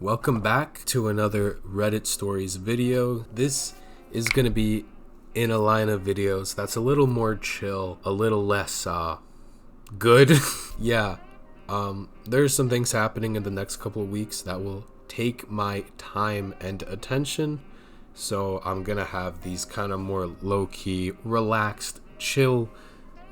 Welcome back to another Reddit Stories video. This is going to be in a line of videos that's a little more chill, a little less good. Yeah, there's some things happening in the next couple of weeks that will take my time and attention. So I'm going to have these kind of more low-key, relaxed, chill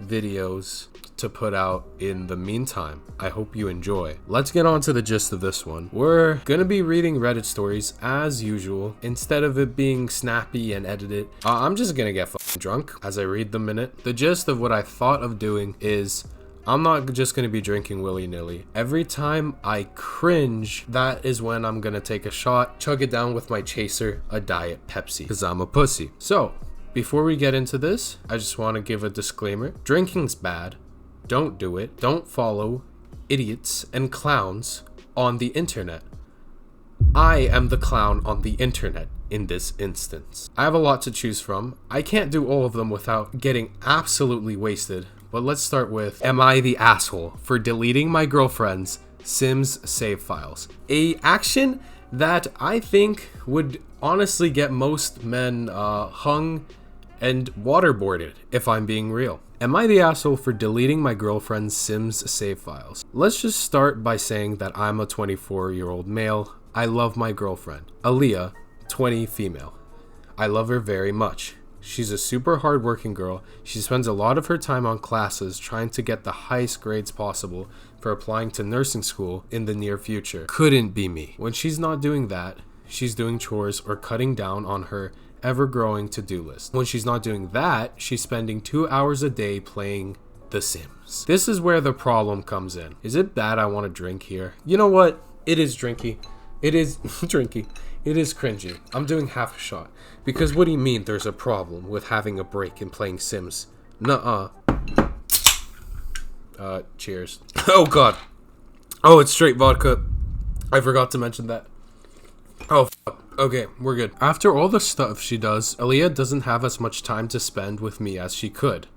videos to put out in the meantime. I hope you enjoy. Let's get on to the gist of this one. We're gonna be reading Reddit stories as usual. Instead of it being snappy and edited, I'm just gonna get fucking drunk as I read them in it. The gist of what I thought of doing is I'm not just gonna be drinking willy-nilly. Every time I cringe, that is when I'm gonna take a shot, chug it down with my chaser, a Diet Pepsi, because I'm a pussy. So before we get into this, I just want to give a disclaimer. Drinking's bad. Don't do it. Don't follow idiots and clowns on the internet. I am the clown on the internet in this instance. I have a lot to choose from. I can't do all of them without getting absolutely wasted. But let's start with, am I the asshole for deleting my girlfriend's Sims save files? A action that I think would honestly get most men hung and waterboarded, if I'm being real. Am I the asshole for deleting my girlfriend's Sims save files? Let's just start by saying that I'm a 24-year-old male. I love my girlfriend. Aaliyah, 20 female. I love her very much. She's a super hardworking girl. She spends a lot of her time on classes trying to get the highest grades possible for applying to nursing school in the near future. Couldn't be me. When she's not doing that, she's doing chores or cutting down on her ever-growing to-do list. When she's not doing that, she's spending 2 hours a day playing The Sims. This is where the problem comes in. Is it bad I want to drink here? You know what? It is drinky. It is drinky. It is cringy. I'm doing half a shot. Because what do you mean there's a problem with having a break and playing Sims? Nuh-uh. Cheers. Oh god. Oh, it's straight vodka. I forgot to mention that. Oh, fuck. Okay, we're good. After all the stuff she does, Aaliyah doesn't have as much time to spend with me as she could.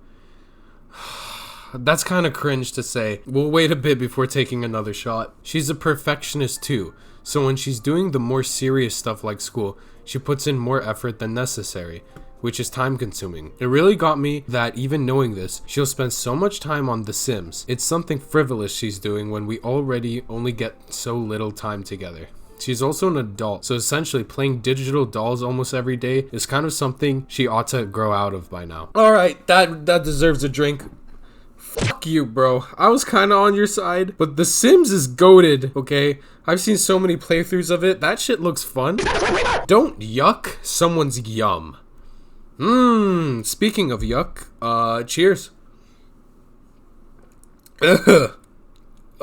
That's kind of cringe to say. We'll wait a bit before taking another shot. She's a perfectionist too, so when she's doing the more serious stuff like school, she puts in more effort than necessary, which is time consuming. It really got me that even knowing this, she'll spend so much time on The Sims. It's something frivolous she's doing when we already only get so little time together. She's also an adult, so essentially playing digital dolls almost every day is kind of something she ought to grow out of by now. Alright, that deserves a drink. Fuck you, bro. I was kind of on your side, but The Sims is goated, okay? I've seen so many playthroughs of it. That shit looks fun. Don't yuck someone's yum. Speaking of yuck, cheers. Ugh.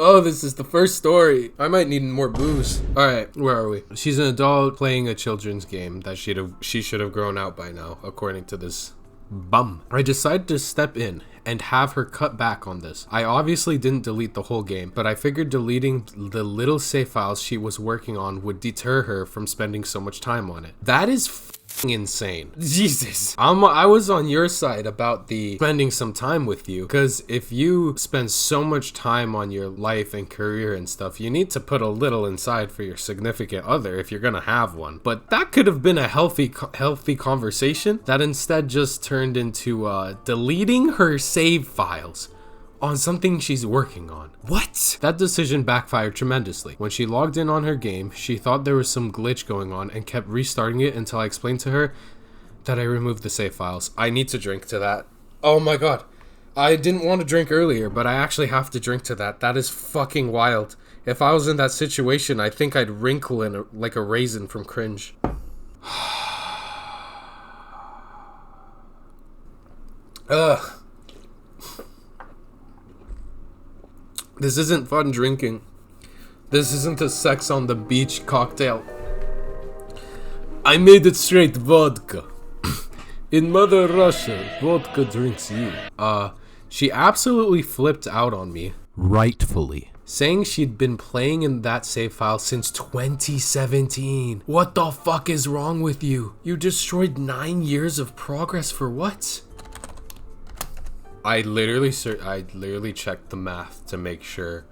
Oh, this is the first story. I might need more booze. Alright, where are we? She's an adult playing a children's game that she should have grown out by now, according to this bum. I decided to step in and have her cut back on this. I obviously didn't delete the whole game, but I figured deleting the little save files she was working on would deter her from spending so much time on it. That is insane. Jesus. I was on your side about the spending some time with you, because if you spend so much time on your life and career and stuff, you need to put a little inside for your significant other if you're gonna have one. But that could have been a healthy conversation that instead just turned into deleting her save files on something she's working on. What? That decision backfired tremendously. When she logged in on her game, she thought there was some glitch going on and kept restarting it until I explained to her that I removed the save files. I need to drink to that. Oh my god. I didn't want to drink earlier, but I actually have to drink to that. That is fucking wild. If I was in that situation, I think I'd wrinkle like a raisin from cringe. Ugh. This isn't fun drinking. This isn't a sex on the beach cocktail. I made it straight vodka. In Mother Russia, vodka drinks you. She absolutely flipped out on me. Rightfully. Saying she'd been playing in that save file since 2017. What the fuck is wrong with you? You destroyed 9 years of progress for what? I literally checked the math to make sure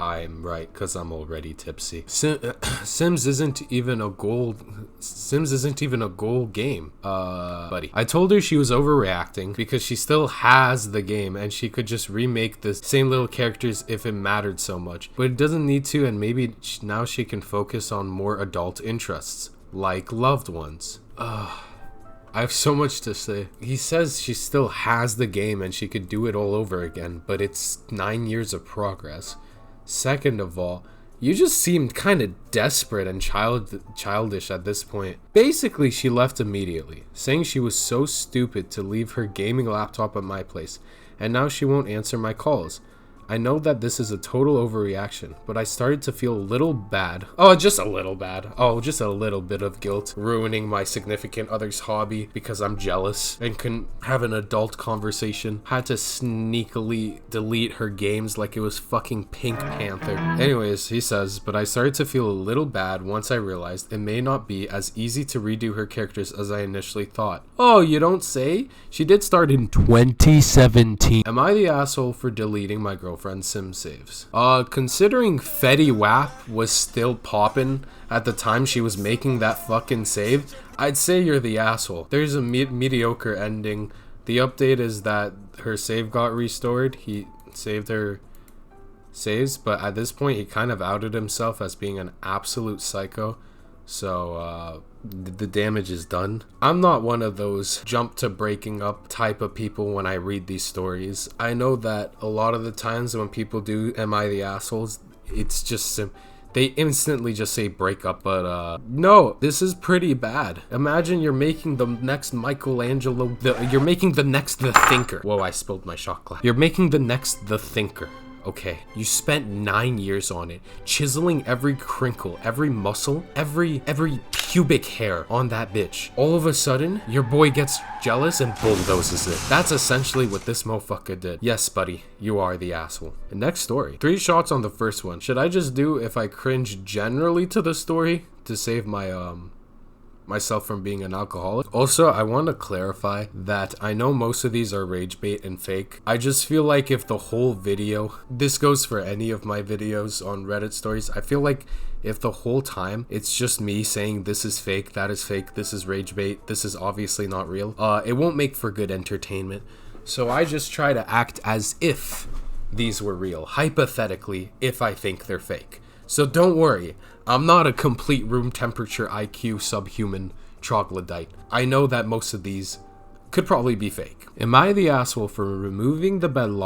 I'm right, because I'm already tipsy. Sims isn't even a goal. Sims isn't even a goal game, buddy. I told her she was overreacting because she still has the game and she could just remake the same little characters if it mattered so much. But it doesn't need to, and maybe now she can focus on more adult interests, like loved ones. I have so much to say. He says she still has the game and she could do it all over again, but it's 9 years of progress. Second of all, you just seemed kind of desperate and childish at this point. Basically, she left immediately, saying she was so stupid to leave her gaming laptop at my place, and now she won't answer my calls. I know that this is a total overreaction, but I started to feel a little bad. Oh, just a little bad. Oh, just a little bit of guilt ruining my significant other's hobby because I'm jealous and couldn't have an adult conversation. Had to sneakily delete her games like it was fucking Pink Panther. Anyways, he says, but I started to feel a little bad once I realized it may not be as easy to redo her characters as I initially thought. Oh, you don't say? She did start in 2017. Am I the asshole for deleting my girlfriend's sim saves? Considering Fetty Wap was still poppin' at the time she was making that fucking save, I'd say you're the asshole. There's a mediocre ending. The update is that her save got restored. He saved her saves, but at this point he kind of outed himself as being an absolute psycho. So, the damage is done. I'm not one of those jump to breaking up type of people when I read these stories. I know that a lot of the times when people do Am I the Assholes, it's just they instantly just say break up, but no, this is pretty bad. Imagine you're making the next Michelangelo, you're making the next The Thinker. Whoa, I spilled my shot glass. You're making the next The Thinker. Okay, you spent 9 years on it, chiseling every crinkle, every muscle, every pubic hair on that bitch. All of a sudden, your boy gets jealous and bulldozes it. That's essentially what this motherfucker did. Yes, buddy, you are the asshole. And next story. 3 shots on the first one. Should I just do if I cringe generally to the story to save my myself from being an alcoholic? Also, I want to clarify that I know most of these are rage bait and fake. I just feel like if the whole video, this goes for any of my videos on Reddit stories, I feel like if the whole time it's just me saying this is fake, that is fake, this is rage bait, this is obviously not real, it won't make for good entertainment. So I just try to act as if these were real, hypothetically, if I think they're fake. So don't worry, I'm not a complete room temperature IQ subhuman troglodyte. I know that most of these could probably be fake. Am I the asshole for removing the bedroom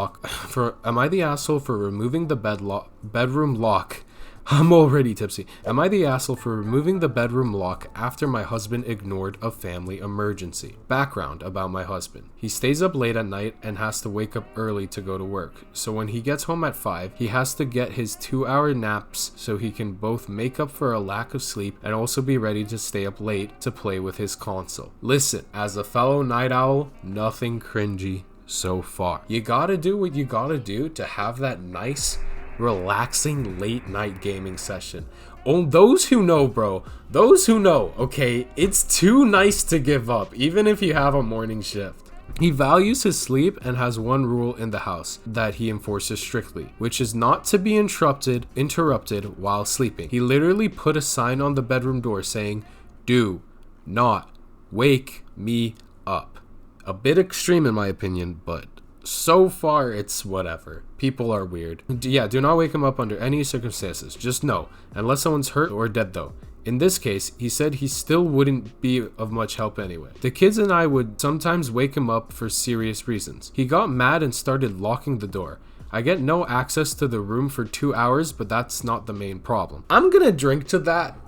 lock? I'm already tipsy. Am I the asshole for removing the bedroom lock after my husband ignored a family emergency? Background about my husband. He stays up late at night and has to wake up early to go to work. So when he gets home at 5, he has to get his 2-hour naps so he can both make up for a lack of sleep and also be ready to stay up late to play with his console. Listen, as a fellow night owl, nothing cringy so far. You gotta do what you gotta do to have that nice, relaxing late night gaming session. Oh, those who know, bro, those who know, okay, it's too nice to give up, even if you have a morning shift. He values his sleep and has one rule in the house that he enforces strictly, which is not to be interrupted while sleeping. He literally put a sign on the bedroom door saying, "Do not wake me up." A bit extreme in my opinion, but so far it's whatever. People are weird. Yeah, do not wake him up under any circumstances. Just no, unless someone's hurt or dead though. In this case, he said he still wouldn't be of much help anyway. The kids and I would sometimes wake him up for serious reasons. He got mad and started locking the door. I get no access to the room for 2 hours, but that's not the main problem. I'm gonna drink to that.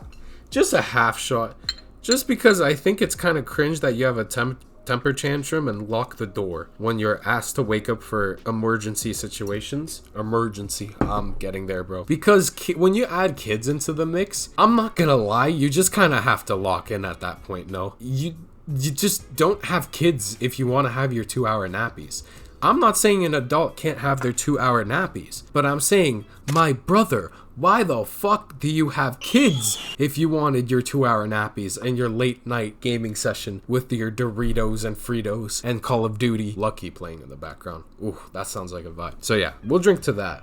Just a half shot. Just because I think it's kind of cringe that you have a temper tantrum and lock the door when you're asked to wake up for emergency situations. I'm getting there, bro. Because when you add kids into the mix, I'm not gonna lie, you just kind of have to lock in at that point. No, you just don't have kids if you want to have your 2-hour nappies. I'm not saying an adult can't have their 2-hour nappies, but I'm saying, my brother, why the fuck do you have kids if you wanted your 2-hour nappies and your late night gaming session with your Doritos and Fritos and Call of Duty Lucky playing in the background? Ooh, that sounds like a vibe. So yeah, we'll drink to that.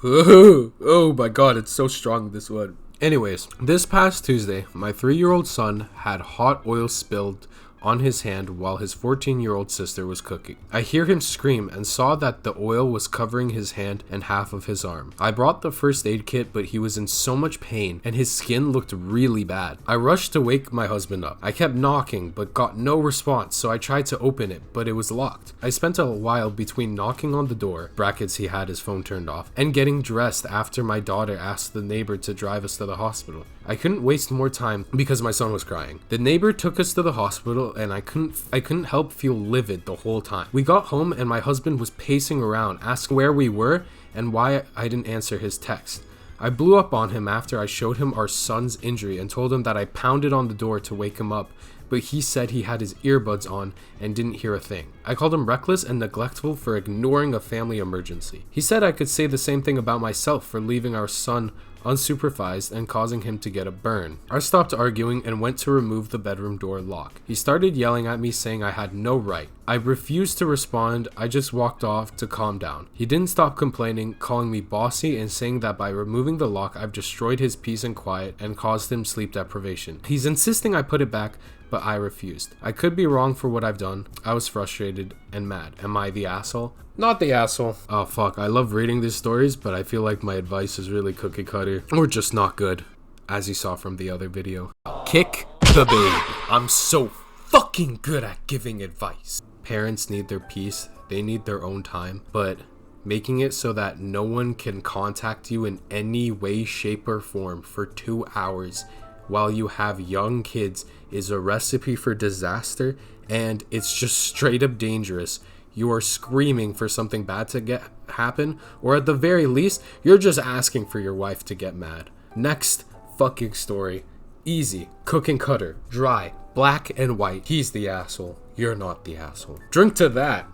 Oh my god, it's so strong, this one. Anyways, this past Tuesday, my 3-year-old son had hot oil spilled on his hand while his 14-year-old sister was cooking. I hear him scream and saw that the oil was covering his hand and half of his arm. I brought the first aid kit, but he was in so much pain and his skin looked really bad. I rushed to wake my husband up. I kept knocking but got no response, so I tried to open it, but it was locked. I spent a while between knocking on the door, brackets he had his phone turned off, and getting dressed after my daughter asked the neighbor to drive us to the hospital. I couldn't waste more time because my son was crying. The neighbor took us to the hospital and I couldn't help feel livid the whole time. We got home and my husband was pacing around, asking where we were and why I didn't answer his text. I blew up on him after I showed him our son's injury and told him that I pounded on the door to wake him up, but he said he had his earbuds on and didn't hear a thing. I called him reckless and neglectful for ignoring a family emergency. He said I could say the same thing about myself for leaving our son unsupervised and causing him to get a burn. I stopped arguing and went to remove the bedroom door lock. He started yelling at me saying I had no right. I refused to respond. I just walked off to calm down. He didn't stop complaining, calling me bossy and saying that by removing the lock I've destroyed his peace and quiet and caused him sleep deprivation. He's insisting I put it back, but I refused. I could be wrong for what I've done. I was frustrated and mad. Am I the asshole? Not the asshole. Oh fuck, I love reading these stories, but I feel like my advice is really cookie cutter or just not good, as you saw from the other video. Kick the babe. I'm so fucking good at giving advice. Parents need their peace, they need their own time, but making it so that no one can contact you in any way, shape, or form for 2 hours while you have young kids is a recipe for disaster, and it's just straight up dangerous. You are screaming for something bad to happen, or at the very least, you're just asking for your wife to get mad. Next fucking story. Easy, cooking cutter, dry, black and white. He's the asshole. You're not the asshole. Drink to that.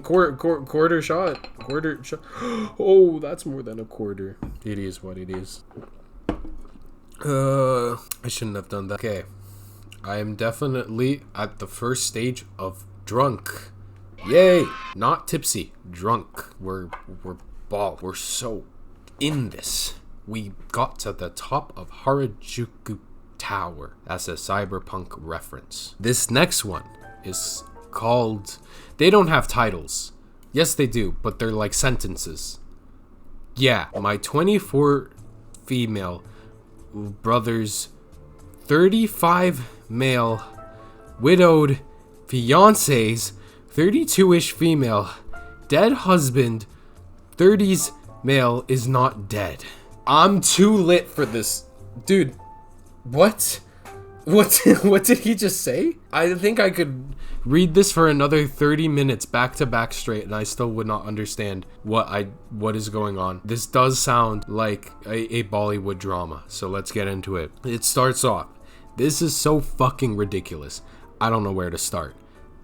Quarter shot. Oh, that's more than a quarter. It is what it is. I shouldn't have done that. Okay. I am definitely at the first stage of drunk. Yay! Not tipsy. Drunk. We're bald. We're so in this. We got to the top of Harajuku Tower. That's a cyberpunk reference. This next one is called... They don't have titles. Yes, they do, but they're like sentences. Yeah, my 24 female brother's 35 male widowed fiancés, 32-ish female dead husband, 30s male is not dead. I'm too lit for this. Dude, what did he just say? I think I could read this for another 30 minutes back to back straight and I still would not understand what is going on. This does sound like a Bollywood drama, so let's get into it. It starts off, this is so fucking ridiculous. I don't know where to start.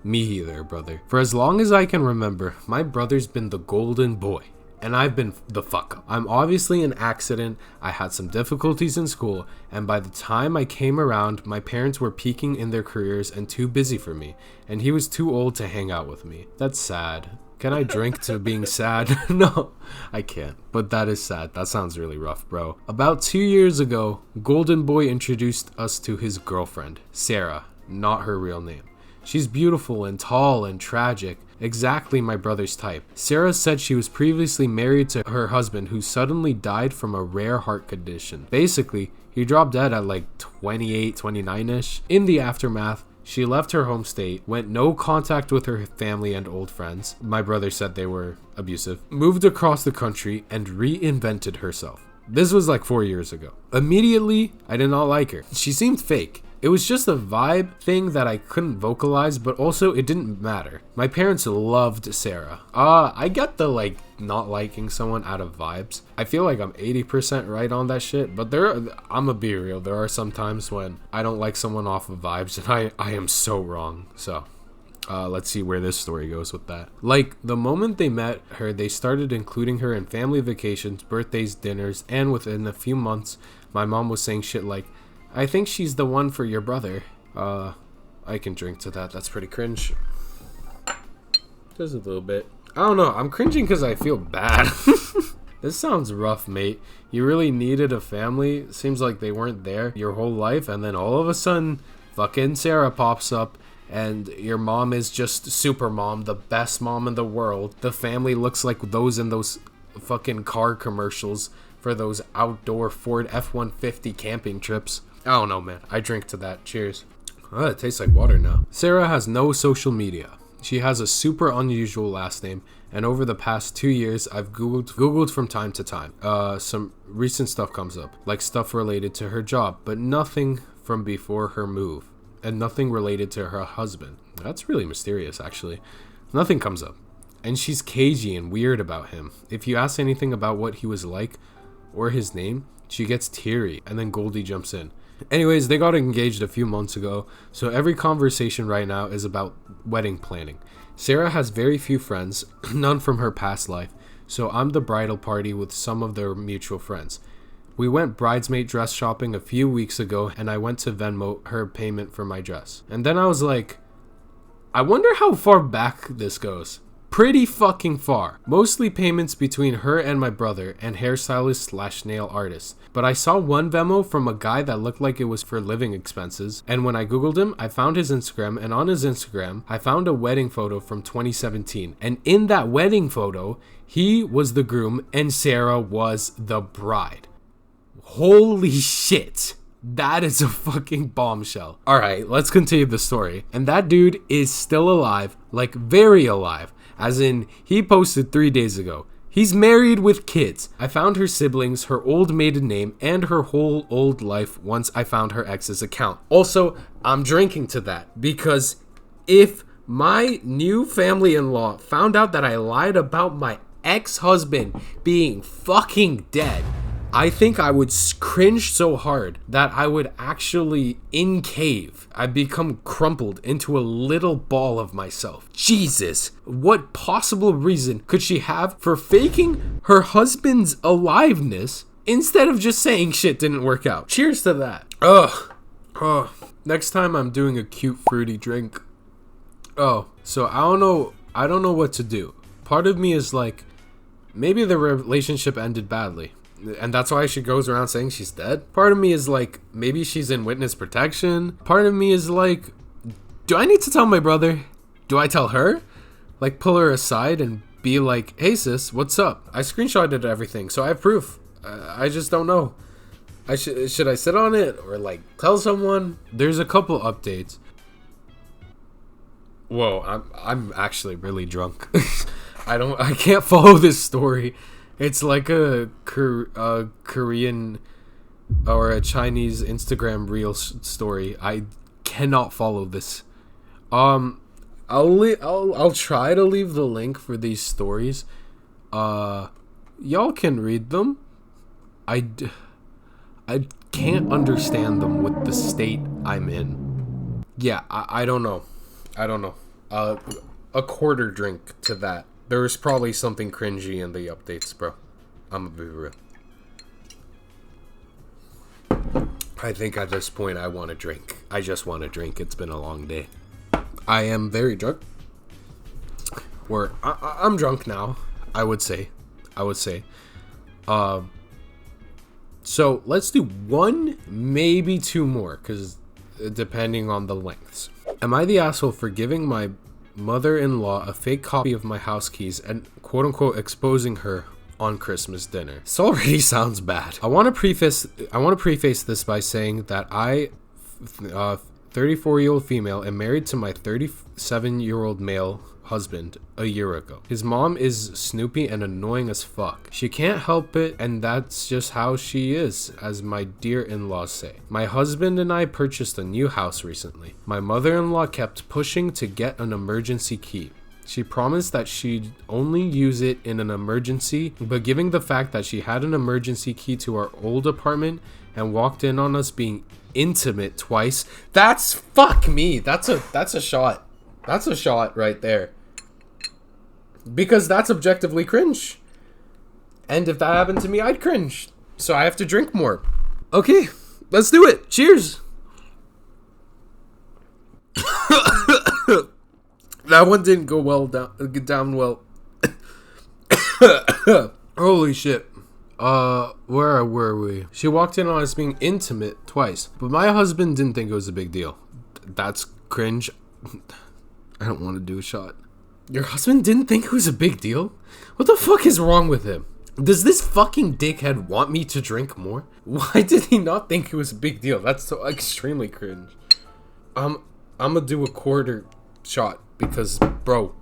Me either, brother. For as long as I can remember, my brother's been the golden boy. And I've been the fuck up. I'm obviously an accident. I had some difficulties in school, and by the time I came around, my parents were peaking in their careers and too busy for me, and he was too old to hang out with me. That's sad. Can I drink to being sad? No, I can't. But that is sad. That sounds really rough, bro. About 2 years ago, Golden Boy introduced us to his girlfriend, Sarah, not her real name. She's beautiful and tall and tragic, exactly my brother's type. Sarah said she was previously married to her husband who suddenly died from a rare heart condition. Basically, he dropped dead at like 28, 29-ish. In the aftermath, she left her home state, went no contact with her family and old friends. My brother said they were abusive. Moved across the country and reinvented herself. This was like 4 years ago. Immediately, I did not like her. She seemed fake. It was just a vibe thing that I couldn't vocalize, but also it didn't matter. My parents loved Sarah. I get the like not liking someone out of vibes. I feel like I'm 80% right on that shit, but I'ma be real, there are some times when I don't like someone off of vibes and I am so wrong. So let's see where this story goes with that. Like, the moment they met her, they started including her in family vacations, birthdays, dinners, and within a few months, my mom was saying shit like, I think she's the one for your brother. I can drink to that. That's pretty cringe. Just a little bit. I don't know. I'm cringing because I feel bad. This sounds rough, mate. You really needed a family. Seems like they weren't there your whole life, and then all of a sudden, fucking Sarah pops up, and your mom is just super mom, the best mom in the world. The family looks like those in those fucking car commercials for those outdoor Ford F-150 camping trips. I don't know, man. I drink to that. Cheers. Oh, it tastes like water now. Sarah has no social media. She has a super unusual last name, and over the past 2 years, I've Googled from time to time. Some recent stuff comes up, like stuff related to her job, but nothing from before her move, and nothing related to her husband. That's really mysterious, actually. Nothing comes up. And she's cagey and weird about him. If you ask anything about what he was like, or his name, she gets teary, and then Goldie jumps in. Anyways, they got engaged a few months ago, so every conversation right now is about wedding planning. Sarah has very few friends, none from her past life, so I'm the bridal party with some of their mutual friends. We went bridesmaid dress shopping a few weeks ago, and I went to Venmo her payment for my dress. And then I was like, I wonder how far back this goes. Pretty fucking far. Mostly payments between her and my brother and hairstylist/nail artist. But I saw one Venmo from a guy that looked like it was for living expenses. And when I googled him, I found his Instagram. And on his Instagram, I found a wedding photo from 2017. And in that wedding photo, he was the groom and Sarah was the bride. Holy shit. That is a fucking bombshell. Alright, let's continue the story. And that dude is still alive, like very alive. As in, he posted 3 days ago. He's married with kids. I found her siblings, her old maiden name, and her whole old life once I found her ex's account. Also, I'm drinking to that because if my new family-in-law found out that I lied about my ex-husband being fucking dead, I think I would cringe so hard that I would actually incave. I'd become crumpled into a little ball of myself. Jesus, what possible reason could she have for faking her husband's aliveness instead of just saying shit didn't work out? Cheers to that. Ugh. Next time I'm doing a cute fruity drink. So I don't know what to do. Part of me is like, maybe the relationship ended badly, and that's why she goes around saying she's dead. Part of me is like, maybe she's in witness protection. Part of me is like, do I need to tell my brother? Do I tell her? Like, pull her aside and be like, hey sis, what's up? I screenshotted everything, so I have proof. I just don't know. Should I sit on it or like tell someone? There's a couple updates. Whoa, I'm actually really drunk. I can't follow this story. It's like a Korean or a Chinese Instagram reel story. I cannot follow this. I'll try to leave the link for these stories. Y'all can read them. I can't understand them with the state I'm in. Yeah, I don't know. A quarter drink to that. There's probably something cringy in the updates, bro. I'm gonna be real. I think at this point I want to drink. I just want to drink. It's been a long day. I am very drunk. Or I'm drunk now, I would say. So let's do one, maybe two more, because depending on the lengths. Am I the asshole for giving my mother-in-law a fake copy of my house keys and quote-unquote exposing her on Christmas dinner? This already sounds bad. I want to preface this by saying that I, 34-year-old female, am married to my 37-year-old male husband a year ago. His mom is snoopy and annoying as fuck. She can't help it, and that's just how she is, as my dear in-laws say. My husband and I purchased a new house recently. My mother-in-law kept pushing to get an emergency key. She promised that she'd only use it in an emergency, but given the fact that she had an emergency key to our old apartment and walked in on us being intimate twice, that's fuck me. That's a shot. That's a shot right there. Because that's objectively cringe. And if that happened to me, I'd cringe. So I have to drink more. Okay, let's do it. Cheers. That one didn't go down well. Holy shit. Where were we? She walked in on us being intimate twice, but my husband didn't think it was a big deal. That's cringe. I don't want to do a shot. Your husband didn't think it was a big deal? What the fuck is wrong with him? Does this fucking dickhead want me to drink more? Why did he not think it was a big deal? That's so extremely cringe. I'm gonna do a quarter shot because, bro,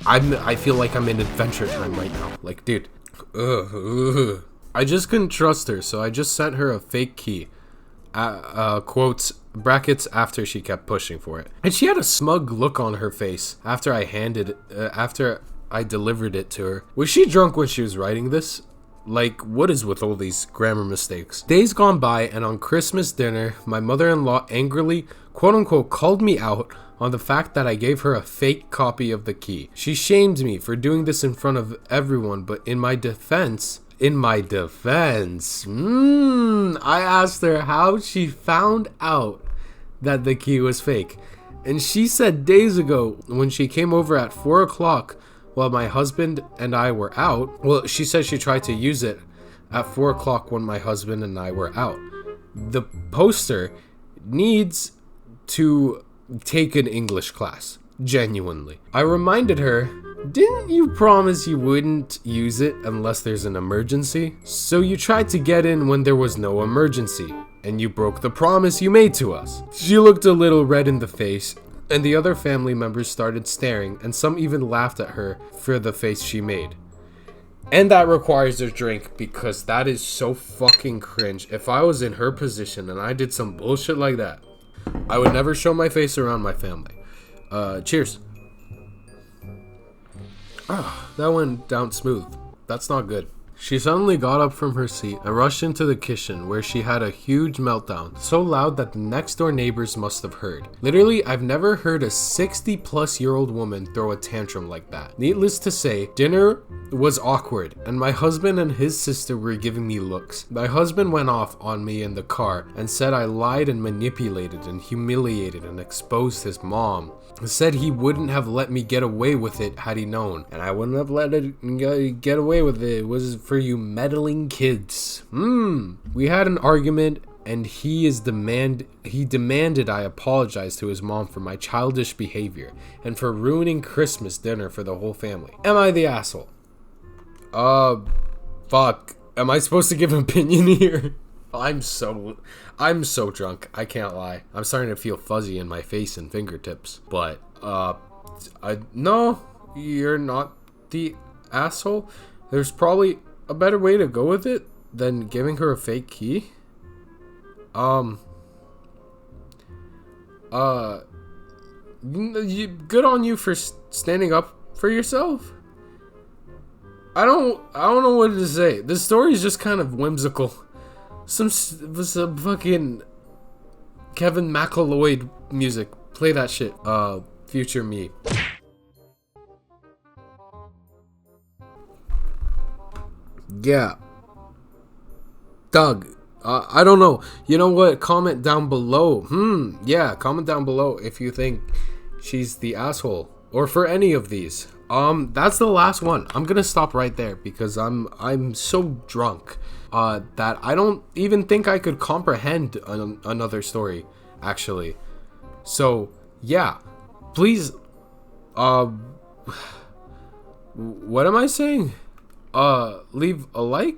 I feel like I'm in Adventure Time right now. Like, dude, I just couldn't trust her, so I just sent her a fake key. Quotes, brackets, after she kept pushing for it. And she had a smug look on her face after I delivered it to her. Was she drunk when she was writing this? Like, what is with all these grammar mistakes? Days gone by, and on Christmas dinner, my mother-in-law angrily, quote-unquote, called me out on the fact that I gave her a fake copy of the key. She shamed me for doing this in front of everyone, but in my defense, I asked her how she found out that the key was fake. And she said days ago, when she came over at 4 o'clock while my husband and I were out, well, she said she tried to use it at 4 o'clock when my husband and I were out. The poster needs to take an English class. Genuinely. I reminded her, didn't you promise you wouldn't use it unless there's an emergency? So you tried to get in when there was no emergency, and you broke the promise you made to us. She looked a little red in the face, and the other family members started staring, and some even laughed at her for the face she made. And that requires a drink, because that is so fucking cringe. If I was in her position and I did some bullshit like that, I would never show my face around my family. Cheers. That went down smooth. That's not good. She suddenly got up from her seat and rushed into the kitchen, where she had a huge meltdown, so loud that the next door neighbors must have heard. Literally, I've never heard a 60-plus-year-old woman throw a tantrum like that. Needless to say, dinner was awkward, and my husband and his sister were giving me looks. My husband went off on me in the car and said I lied and manipulated and humiliated and exposed his mom. Said he wouldn't have let me get away with it had he known, and I wouldn't have let it get away with it. It was for you meddling kids. We had an argument, and he demanded I apologize to his mom for my childish behavior and for ruining Christmas dinner for the whole family. Am I the asshole? Fuck. Am I supposed to give an opinion here? I'm so drunk. I can't lie. I'm starting to feel fuzzy in my face and fingertips. But, no, you're not the asshole. There's probably a better way to go with it than giving her a fake key. Good on you for standing up for yourself. I don't know what to say. This story is just kind of whimsical. Some fucking Kevin McAlloy music. Play that shit. Future me. Yeah. Doug. I don't know. You know what? Comment down below. Yeah, comment down below if you think she's the asshole. Or for any of these. That's the last one. I'm gonna stop right there because I'm so drunk that I don't even think I could comprehend another story, actually. So yeah, please. What am I saying? Leave a like.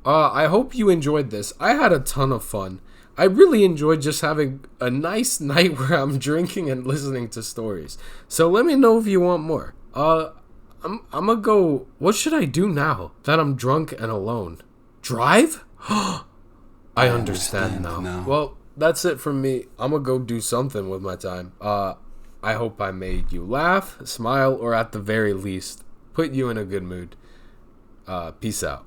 I hope you enjoyed this. I had a ton of fun. I really enjoyed just having a nice night where I'm drinking and listening to stories. So let me know if you want more. I'm gonna go. What should I do now that I'm drunk and alone? Drive? I understand now. Well, that's it from me. I'm gonna go do something with my time. I hope I made you laugh, smile, or at the very least, put you in a good mood. Peace out.